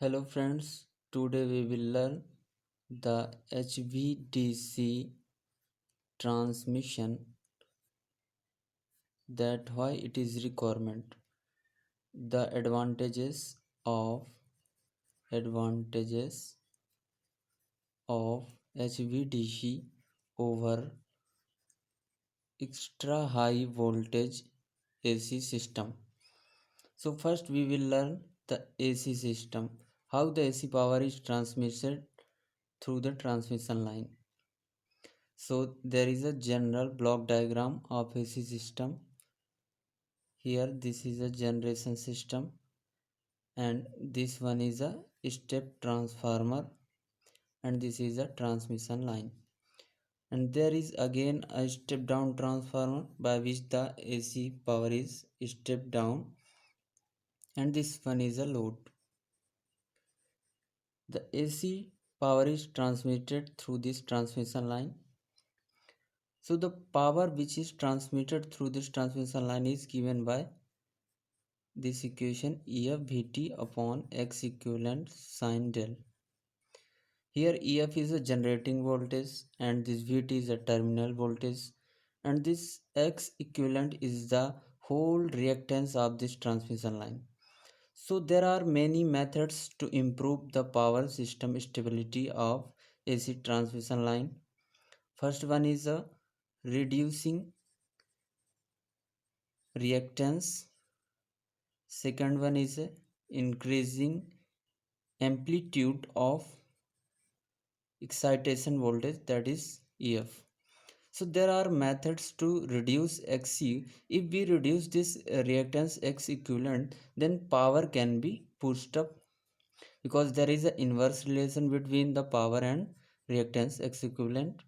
Hello friends, today we will learn the HVDC transmission, that why it is requirement, the advantages of HVDC over extra high voltage AC system. So first we will learn the AC system, how the AC power is transmitted through the transmission line. So there is a general block diagram of AC system. Here this is a generation system and this one is a step transformer and this is a transmission line. And there is again a step down transformer by which the AC power is step down, and this one is a load. The AC power is transmitted through this transmission line. So the power which is transmitted through this transmission line is given by this equation EF Vt upon X equivalent sine del. Here EF is a generating voltage and this Vt is a terminal voltage, and this X equivalent is the whole reactance of this transmission line. So there are many methods to improve the power system stability of AC transmission line. First one is reducing reactance. Second one is increasing amplitude of excitation voltage, that is EF. So there are methods to reduce XC. If we reduce this reactance X equivalent, then power can be pushed up, because there is an inverse relation between the power and reactance X equivalent.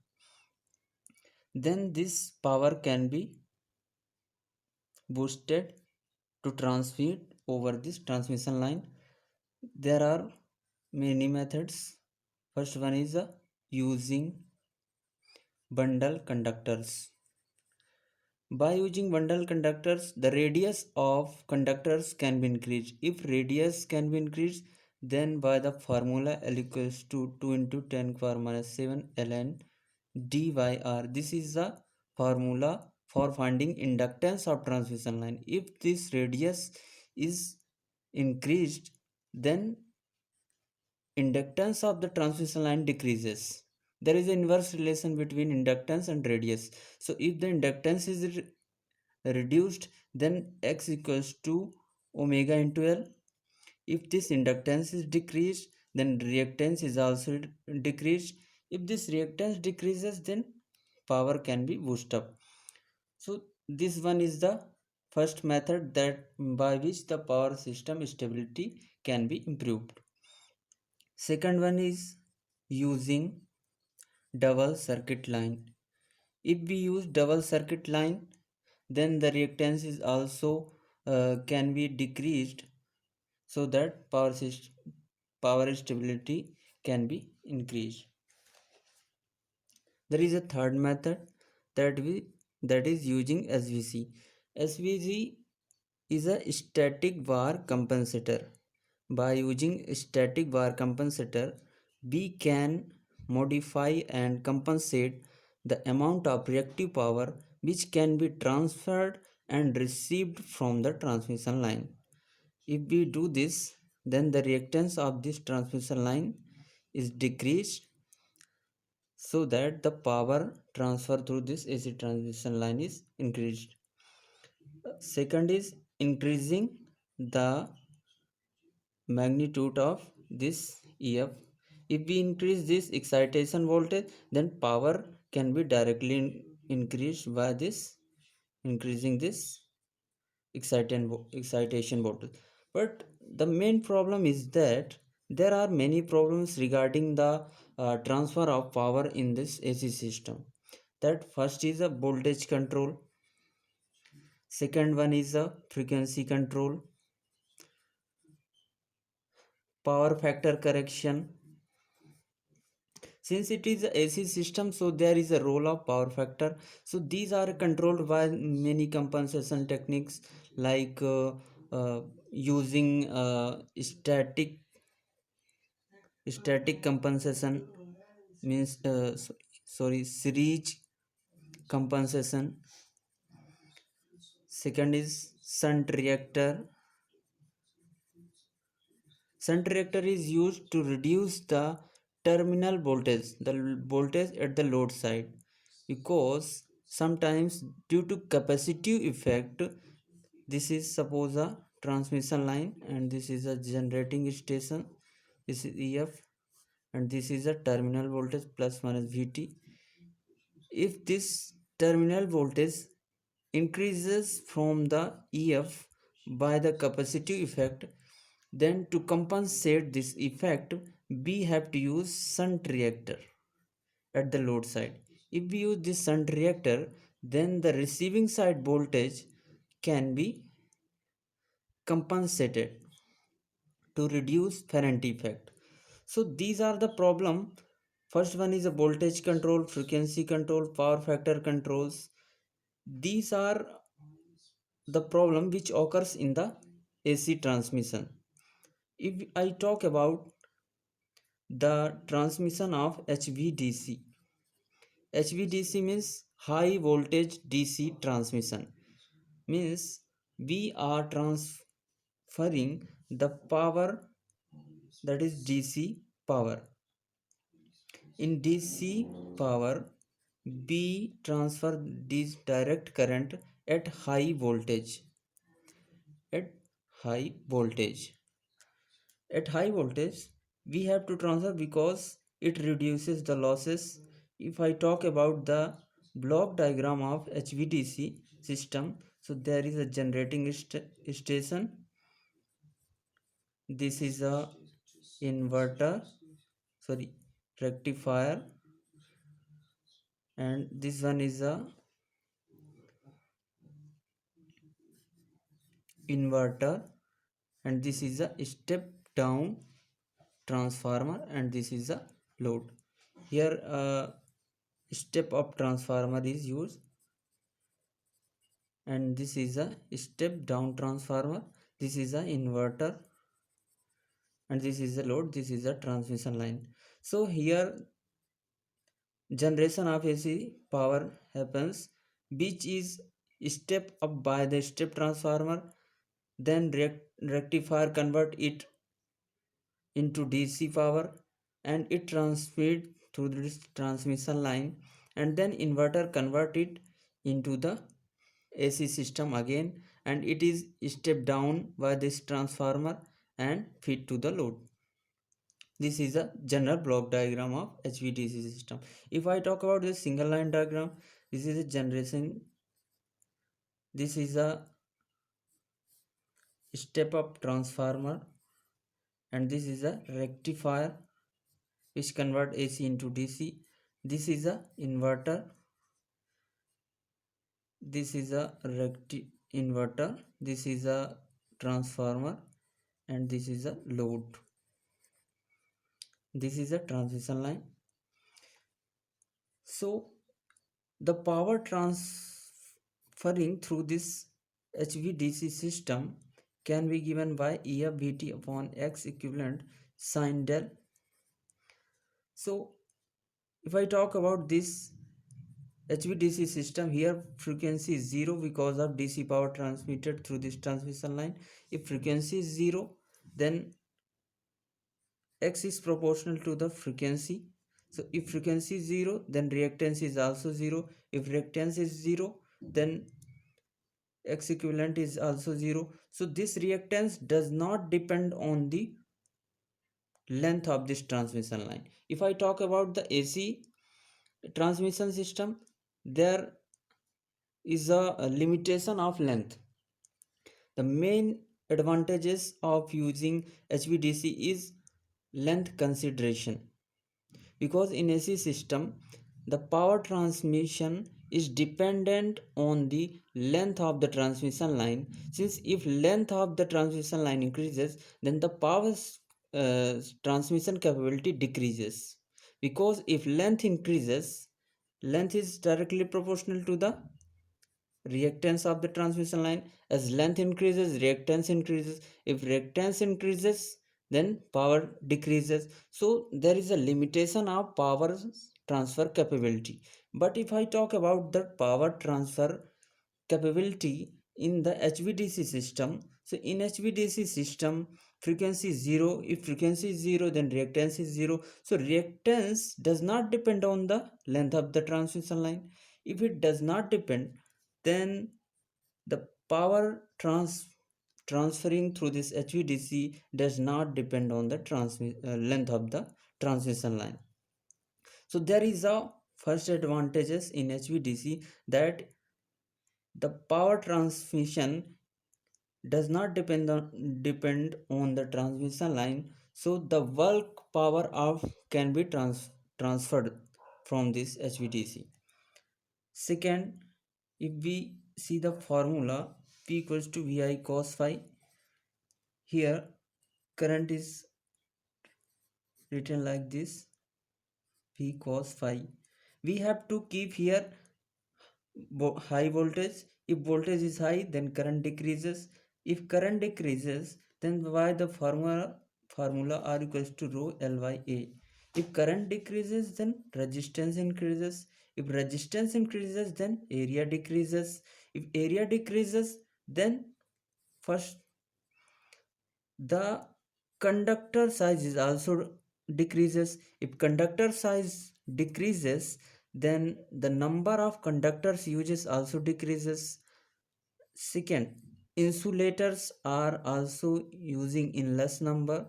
Then this power can be boosted to transmit over this transmission line. There are many methods. First one is using bundle conductors. By using bundle conductors, the radius of conductors can be increased. If radius can be increased, then by the formula L equals to 2 into 10 power minus 7 ln dy/r. This is the formula for finding inductance of transmission line. If this radius is increased, then inductance of the transmission line decreases. There is an inverse relation between inductance and radius. So if the inductance is reduced, then X equals to omega into L. If this inductance is decreased, then reactance is also decreased. If this reactance decreases, then power can be boosted up. So this one is the first method that by which the power system stability can be improved. Second one is using double circuit line. If we use double circuit line, then the reactance is also can be decreased, so that power stability can be increased. There is a third method that is using SVC. SVC is a static var compensator. By using static var compensator, we can modify and compensate the amount of reactive power which can be transferred and received from the transmission line. If we do this, then the reactance of this transmission line is decreased, so that the power transfer through this AC transmission line is increased. Second is increasing the magnitude of this EF. If we increase this excitation voltage, then power can be directly increased by this increasing this excitation voltage. But the main problem is that there are many problems regarding the transfer of power in this AC system. That first is a voltage control, second one is a frequency control, power factor correction. Since it is a AC system, so there is a role of power factor. So these are controlled by many compensation techniques, like using static Static compensation means sorry, series compensation. Second is shunt reactor. Shunt reactor is used to reduce the terminal voltage, the voltage at the load side, because sometimes due to capacitive effect, this is suppose a transmission line and this is a generating station, this is EF, and this is a terminal voltage plus minus VT. If this terminal voltage increases from the EF by the capacitive effect, then to compensate this effect, we have to use shunt reactor at the load side. If we use this shunt reactor, then the receiving side voltage can be compensated to reduce Ferranti effect. So these are the problem. First one is a voltage control, frequency control, power factor controls. These are the problem which occurs in the AC transmission. If I talk about the transmission of HVDC, HVDC means high voltage DC transmission. Means we are transferring the power, that is DC power. In DC power, we transfer this direct current at high voltage. At high voltage. At high voltage, we have to transfer because it reduces the losses. If I talk about the block diagram of HVDC system, so there is a generating station. This is a inverter, sorry, rectifier, and this one is a inverter, and this is a step down transformer, and this is a load. Here a step up transformer is used, and this is a step down transformer, this is a inverter, and this is a load, this is a transmission line. So here generation of AC power happens, which is step up by the step transformer, then rectifier convert it into DC power, and it transmit through this transmission line, and then inverter convert it into the AC system again, and it is step down by this transformer and feed to the load. This is a general block diagram of HVDC system. If I talk about this single line diagram, this is a generation, this is a step up transformer, and this is a rectifier which convert AC into DC. This is a inverter, this is a inverter, this is a transformer, and this is a load. This is a transmission line. So the power transferring through this HVDC system can be given by EFVT upon X equivalent sine del. So if I talk about this HVDC system, here frequency is 0 because of DC power transmitted through this transmission line. If frequency is 0, then X is proportional to the frequency. So if frequency is 0, then reactance is also 0. If reactance is 0, then X equivalent is also 0. So this reactance does not depend on the length of this transmission line. If I talk about the AC transmission system, there is a limitation of length. The main advantages of using HVDC is length consideration, because in AC system the power transmission is dependent on the length of the transmission line. Since if length of the transmission line increases, then the power transmission capability decreases, because if length increases, length is directly proportional to the reactance of the transmission line. As length increases, reactance increases. If reactance increases, then power decreases. So there is a limitation of power transfer capability. But if I talk about the power transfer capability in the HVDC system, so in HVDC system frequency is 0. If frequency is 0, then reactance is 0. So reactance does not depend on the length of the transmission line. If it does not depend, then the power transferring through this HVDC does not depend on the length of the transmission line. So there is a first advantages in HVDC, that the power transmission does not depend on the transmission line. So the bulk power of can be transferred from this HVDC. Second, if we see the formula, P equals to VI cos phi. Here current is written like this, V cos phi. We have to keep here high voltage. If voltage is high, then current decreases. If current decreases, then by the formula R equals to rho L by A. If current decreases, then resistance increases. If resistance increases, then area decreases. If area decreases, then first the conductor size is also decreases. If conductor size decreases, then the number of conductors uses also decreases. Second, insulators are also using in less number.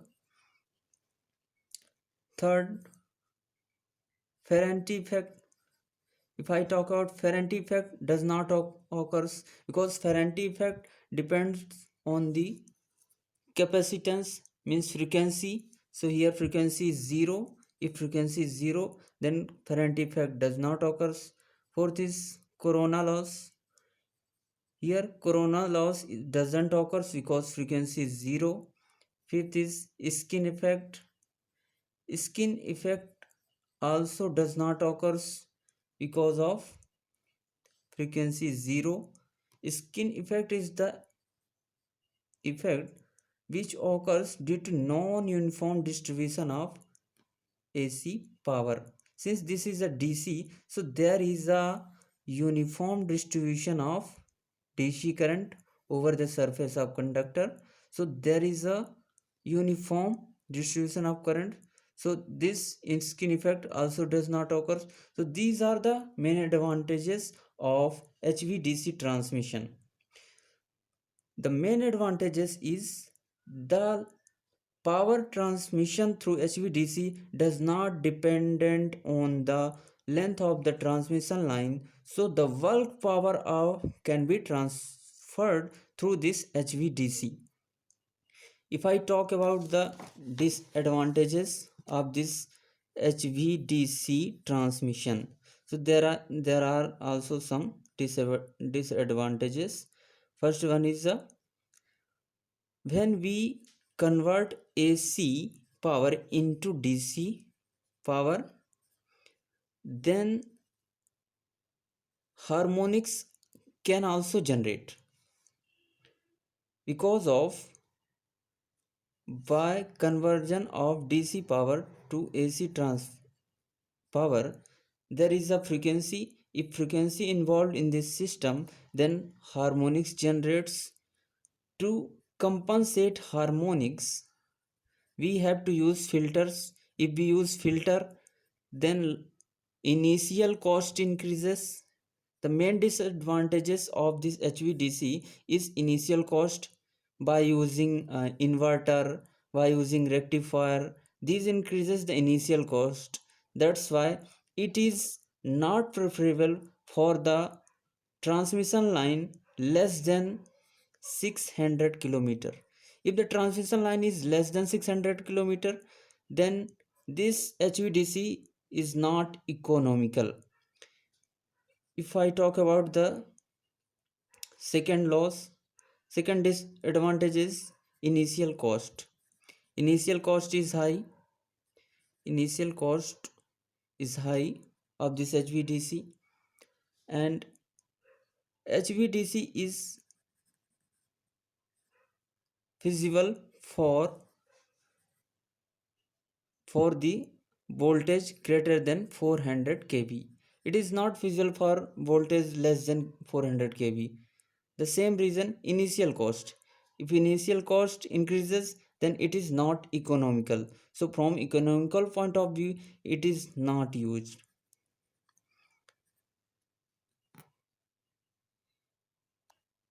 Third, Ferranti effect. If I talk about Ferranti effect, does not occurs, because Ferranti effect depends on the capacitance, means frequency. So here frequency is 0. If frequency is 0, then Ferranti effect does not occurs. Fourth is corona loss. Here corona loss doesn't occur because frequency is 0. Fifth is skin effect. Skin effect also does not occurs because of frequency is 0. Skin effect is the effect which occurs due to non-uniform distribution of AC power. Since this is a DC, so there is a uniform distribution of DC current over the surface of conductor. So there is a uniform distribution of current. So this in skin effect also does not occur. So these are the main advantages of HVDC transmission. The main advantages is the power transmission through HVDC does not dependent on the length of the transmission line, so the bulk power can be transferred through this HVDC. If I talk about the disadvantages of this HVDC transmission, so there are also some disadvantages. First one is when we convert AC power into DC power, then harmonics can also generate, because of by conversion of DC power to AC trans power, there is a frequency. If frequency involved in this system, then harmonics generates. To compensate harmonics, we have to use filters. If we use filter, then initial cost increases. The main disadvantages of this HVDC is initial cost. By using inverter, by using rectifier, these increases the initial cost. That's why it is not preferable for the transmission line less than 600 kilometer. If the transmission line is less than 600 kilometer, then this HVDC is not economical. If I talk about the second loss, second disadvantage is initial cost. Initial cost is high. Initial cost is high of this HVDC, and HVDC is feasible for for the voltage greater than 400 kV. It is not feasible for voltage less than 400 kV. The same reason, initial cost. If initial cost increases, then it is not economical. So from economical point of view, it is not used.